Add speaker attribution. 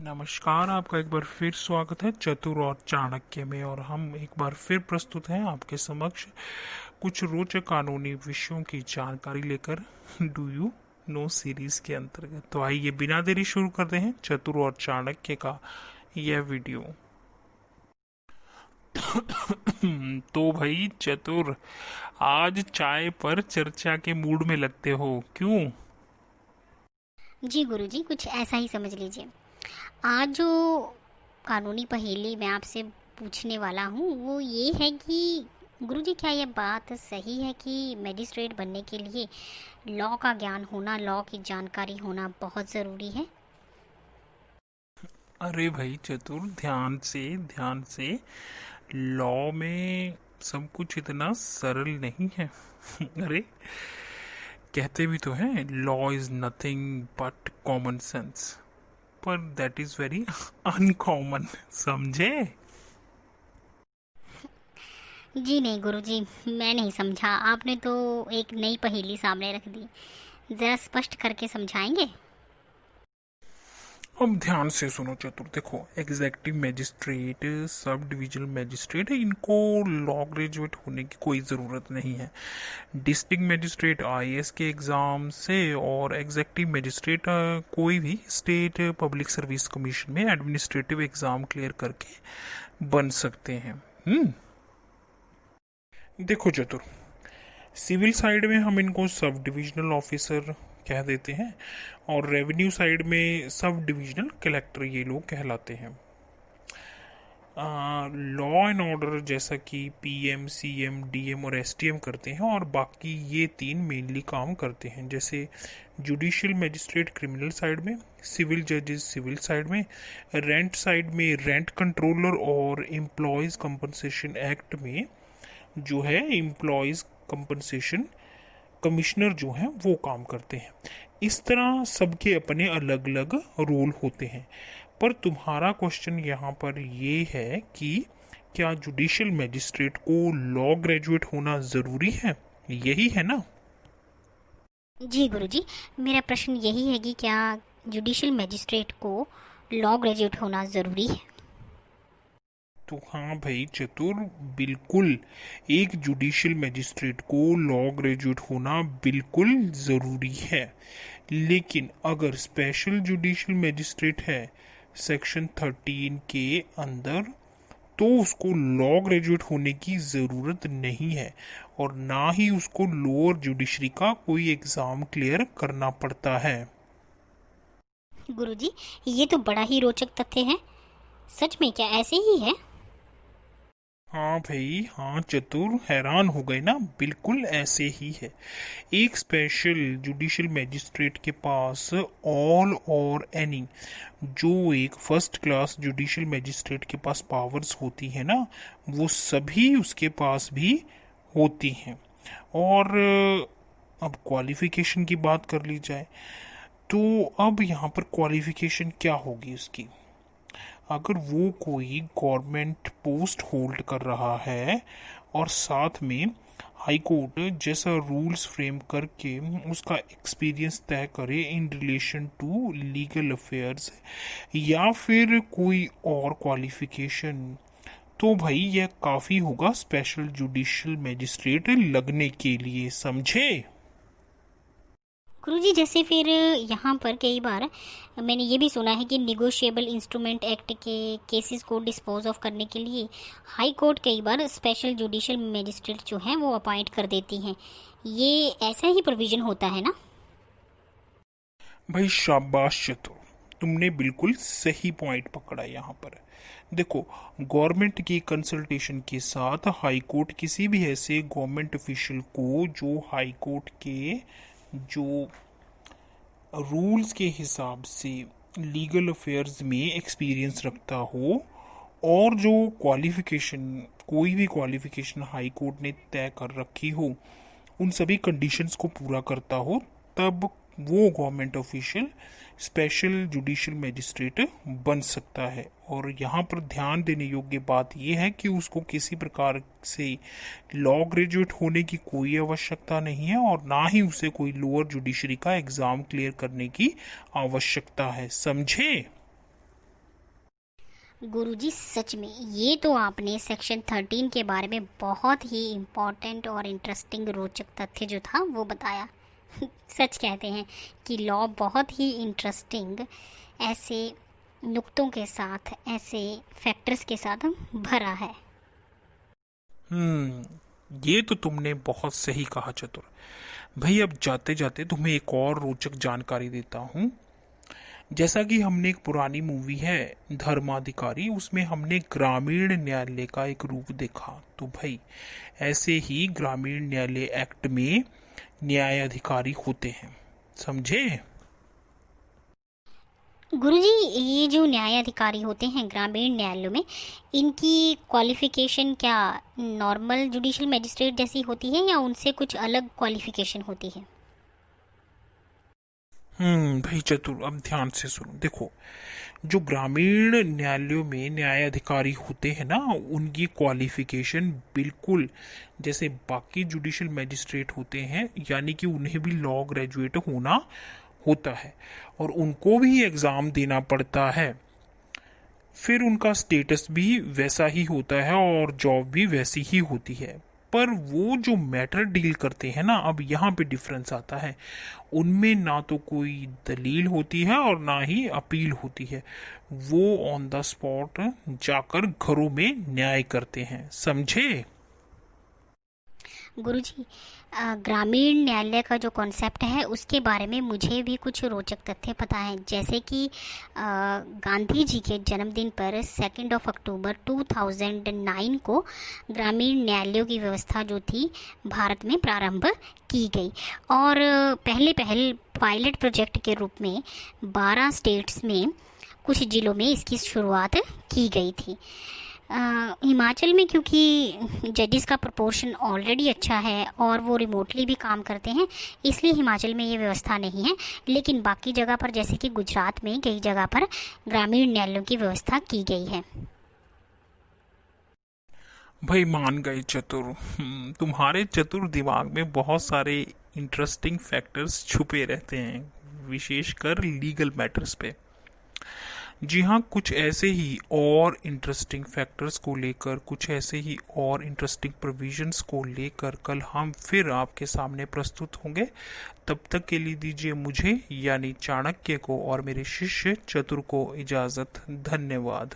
Speaker 1: नमस्कार। आपका एक बार फिर स्वागत है चतुर और चाणक्य में। और हम एक बार फिर प्रस्तुत हैं आपके समक्ष कुछ रोचक कानूनी विषयों की जानकारी लेकर डू यू नो सीरीज के अंतर्गत। तो आइए बिना देरी शुरू करते हैं चतुर और चाणक्य का यह वीडियो। तो भाई चतुर, आज चाय पर चर्चा के मूड में लगते हो, क्यों?
Speaker 2: जी गुरुजी, कुछ ऐसा ही समझ लीजिए। आज जो कानूनी पहेली मैं आपसे पूछने वाला हूँ वो ये है कि गुरुजी, क्या ये बात सही है कि मैजिस्ट्रेट बनने के लिए लॉ का ज्ञान होना, लॉ की जानकारी होना बहुत ज़रूरी है?
Speaker 1: अरे भाई चतुर, ध्यान से। लॉ में सब कुछ इतना सरल नहीं है। अरे, कहते भी तो हैं law is nothing but common sense, पर दैट इज वेरी अनकॉमन, समझे?
Speaker 2: जी नहीं गुरुजी, मैं नहीं समझा। आपने तो एक नई पहेली सामने रख दी। ज़रा स्पष्ट करके समझाएंगे?
Speaker 1: अब ध्यान से सुनो चतुर, देखो, executive magistrate, sub divisional magistrate, इनको लॉ ग्रेजुएट होने की कोई ज़रूरत नहीं है। डिस्ट्रिक्ट मैजिस्ट्रेट आईएएस के एग्ज़ाम से और एग्जेक्टिव मैजिस्ट्रेट कोई भी स्टेट पब्लिक सर्विस कमीशन में एडमिनिस्ट्रेटिव एग्ज़ाम क्लियर करके बन सकते हैं। देखो चतुर, सिविल साइड में हम इनको सब डिविजनल ऑफिसर कह देते हैं और रेवेन्यू साइड में सब डिविजनल कलेक्टर ये लोग कहलाते हैं। लॉ एंड ऑर्डर जैसा कि पीएम, सीएम, डीएम और एसटीएम करते हैं, और बाकी ये तीन मेनली काम करते हैं, जैसे जुडिशियल मैजिस्ट्रेट क्रिमिनल साइड में, सिविल जजेस सिविल साइड में, रेंट साइड में रेंट कंट्रोलर, और एम्प्लॉयज़ कंपनसेशन एक्ट में जो है एम्प्लॉयज़ कंपनसेशन कमिश्नर जो हैं वो काम करते हैं। इस तरह सबके अपने अलग अलग रोल होते हैं। पर तुम्हारा क्वेश्चन यहाँ पर ये है कि क्या जुडिशियल मैजिस्ट्रेट को लॉ ग्रेजुएट होना ज़रूरी है, यही है ना?
Speaker 2: जी गुरुजी, मेरा प्रश्न यही है कि क्या जुडिशियल मैजिस्ट्रेट को लॉ ग्रेजुएट होना ज़रूरी है?
Speaker 1: तो हाँ भाई चतुर, बिल्कुल। एक जुडिशियल मैजिस्ट्रेट को लॉ ग्रेजुएट होना बिल्कुल ज़रूरी है। लेकिन अगर स्पेशल जुडिशियल मैजिस्ट्रेट है सेक्शन 13 के अंदर, तो उसको लॉ ग्रेजुएट होने की ज़रूरत नहीं है, और ना ही उसको लोअर जुडिशरी का कोई एग्ज़ाम क्लियर करना पड़ता है।
Speaker 2: गुरुजी, ये तो बड़ा ही रोचक तथ्य है। सच में क्या ऐसे ही है?
Speaker 1: हाँ भाई हाँ चतुर, हैरान हो गए ना? बिल्कुल ऐसे ही है। एक स्पेशल जुडिशियल मैजिस्ट्रेट के पास ऑल और एनी, जो एक फर्स्ट क्लास जुडिशियल मैजिस्ट्रेट के पास पावर्स होती है ना, वो सभी उसके पास भी होती हैं। और अब क्वालिफिकेशन की बात कर ली जाए, तो अब यहाँ पर क्वालिफिकेशन क्या होगी उसकी? अगर वो कोई गवर्नमेंट पोस्ट होल्ड कर रहा है और साथ में हाई कोर्ट जैसा रूल्स फ्रेम करके उसका एक्सपीरियंस तय करे in relation to legal affairs, या फिर कोई और क्वालिफिकेशन, तो भाई यह काफ़ी होगा स्पेशल जुडिशियल मैजिस्ट्रेट लगने के लिए, समझे?
Speaker 2: गुरुजी, जैसे फिर यहाँ पर कई बार मैंने ये भी सुना है कि निगोशिएबल इंस्ट्रूमेंट एक्ट के केसेस को डिस्पोज ऑफ करने के लिए हाई कोर्ट कई बार स्पेशल जुडिशियल मैजिस्ट्रेट जो हैं वो अपॉइंट कर देती हैं। ये ऐसा ही प्रोविज़न होता है ना?
Speaker 1: भाई शाबाश चतुर, तुमने बिल्कुल सही पॉइंट पकड़ा यहाँ पर। देखो, गवर्नमेंट की कंसल्टेशन के साथ हाई कोर्ट किसी भी ऐसे गवर्नमेंट ऑफिशियल को जो हाई कोर्ट के जो रूल्स के हिसाब से लीगल अफेयर्स में एक्सपीरियंस रखता हो, और जो क्वालिफिकेशन, कोई भी क्वालिफिकेशन हाई कोर्ट ने तय कर रखी हो, उन सभी कंडीशंस को पूरा करता हो, तब वो government official special judicial magistrate बन सकता है। और यहाँ पर ध्यान देने योग्य बात यह है कि उसको किसी प्रकार से लॉ ग्रेजुएट होने की कोई आवश्यकता नहीं है, और ना ही उसे कोई लोअर जुडिशरी का एग्ज़ाम क्लियर करने की आवश्यकता है, समझे?
Speaker 2: गुरुजी सच में ये तो आपने सेक्शन 13 के बारे में बहुत ही इम्पोर्टेंट और इंटरेस्टिंग रोचक तथ्य जो था वो बताया। सच कहते हैं कि लॉ बहुत ही इंटरेस्टिंग ऐसे नुक्तों के साथ, ऐसे फैक्टर्स के साथ भरा है।
Speaker 1: ये तो तुमने बहुत सही कहा चतुर। भाई अब जाते जाते तुम्हें एक और रोचक जानकारी देता हूँ। जैसा कि हमने एक पुरानी मूवी है धर्माधिकारी, उसमें हमने ग्रामीण न्यायालय का एक रूप देखा। तो भाई ऐसे ही ग्रामीण न्यायालय एक्ट में न्याय अधिकारी होते हैं, समझे?
Speaker 2: गुरुजी ये जो न्याय अधिकारी होते हैं ग्रामीण न्यायालयों में, इनकी क्वालिफिकेशन क्या नॉर्मल जुडिशियल मजिस्ट्रेट जैसी होती है या उनसे कुछ अलग क्वालिफिकेशन होती है?
Speaker 1: भाई चतुर अब ध्यान से सुनो। देखो, जो ग्रामीण न्यायालयों में न्याय अधिकारी होते हैं ना, उनकी क्वालिफिकेशन बिल्कुल जैसे बाकी जुडिशियल मैजिस्ट्रेट होते हैं, यानी कि उन्हें भी लॉ ग्रेजुएट होना होता है और उनको भी एग्ज़ाम देना पड़ता है। फिर उनका स्टेटस भी वैसा ही होता है और जॉब भी वैसी ही होती है। पर वो जो मैटर डील करते हैं ना, अब यहाँ पे डिफरेंस आता है। उनमें ना तो कोई दलील होती है और ना ही अपील होती है। वो ऑन द स्पॉट जाकर घरों में न्याय करते हैं, समझे?
Speaker 2: गुरुजी ग्रामीण न्यायालय का जो कॉन्सेप्ट है उसके बारे में मुझे भी कुछ रोचक तथ्य पता है। जैसे कि गांधी जी के जन्मदिन पर 2 अक्टूबर 2009 को ग्रामीण न्यायालयों की व्यवस्था जो थी भारत में प्रारंभ की गई और पहले पायलट प्रोजेक्ट के रूप में 12 स्टेट्स में कुछ जिलों में इसकी शुरुआत की गई थी। हिमाचल में क्योंकि जजेस का प्रोपोर्शन ऑलरेडी अच्छा है और वो रिमोटली भी काम करते हैं, इसलिए हिमाचल में ये व्यवस्था नहीं है। लेकिन बाकी जगह पर जैसे कि गुजरात में कई जगह पर ग्रामीण न्यायालयों की व्यवस्था की गई है।
Speaker 1: भाई मान गए चतुर। तुम्हारे चतुर दिमाग में बहुत सारे इंटरेस्टिंग फैक्टर्स छुपे रहते हैं, विशेषकर लीगल मैटर्स पे। जी हाँ, कुछ ऐसे ही और इंटरेस्टिंग फैक्टर्स को लेकर, कुछ ऐसे ही और इंटरेस्टिंग प्रोविजंस को लेकर कल हम फिर आपके सामने प्रस्तुत होंगे। तब तक के लिए दीजिए मुझे यानी चाणक्य को और मेरे शिष्य चतुर को इजाज़त। धन्यवाद।